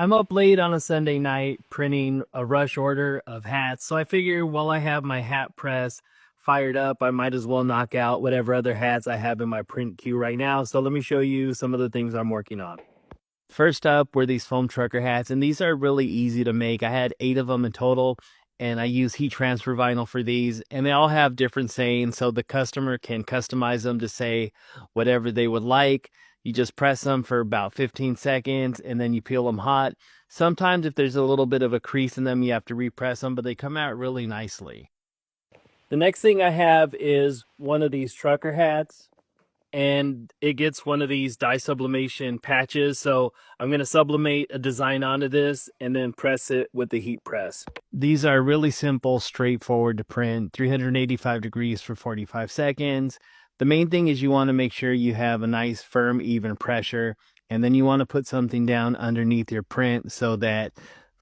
I'm up late on a Sunday night printing a rush order of hats, so I figure while I have my hat press fired up, I might as well knock out whatever other hats I have in my print queue right now. So let me show you some of the things I'm working on. First up were these foam trucker hats, and these are really easy to make. I had 8 of them in total, and I use heat transfer vinyl for these, and they all have different sayings, so the customer can customize them to say whatever they would like. You just press them for about 15 seconds, and then you peel them hot. Sometimes if there's a little bit of a crease in them, you have to repress them, but they come out really nicely. The next thing I have is one of these trucker hats, and it gets one of these dye sublimation patches. So I'm going to sublimate a design onto this and then press it with the heat press. These are really simple, straightforward to print, 385 degrees for 45 seconds. The main thing is you want to make sure you have a nice, firm, even pressure, and then you want to put something down underneath your print so that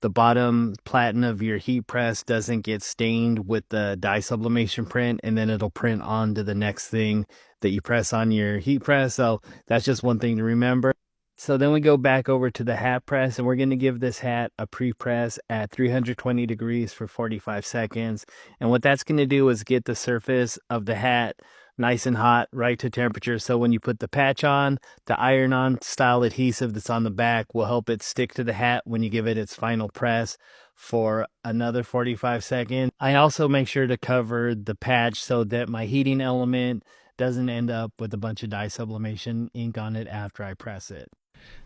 the bottom platen of your heat press doesn't get stained with the dye sublimation print, and then it'll print onto the next thing that you press on your heat press. So that's just one thing to remember. So then we go back over to the hat press, and we're going to give this hat a pre-press at 320 degrees for 45 seconds. And what that's going to do is get the surface of the hat nice and hot, right to temperature. So when you put the patch on, the iron-on style adhesive that's on the back will help it stick to the hat when you give it its final press for another 45 seconds. I also make sure to cover the patch so that my heating element doesn't end up with a bunch of dye sublimation ink on it after I press it.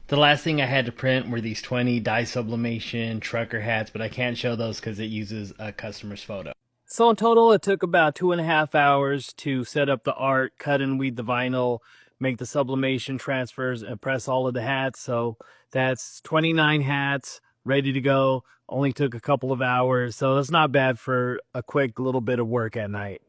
The last thing I had to print were these 20 dye sublimation trucker hats, but I can't show those because it uses a customer's photo. So in total, it took about 2.5 hours to set up the art, cut and weed the vinyl, make the sublimation transfers, and press all of the hats. So that's 29 hats ready to go. Only took a couple of hours, so it's not bad for a quick little bit of work at night.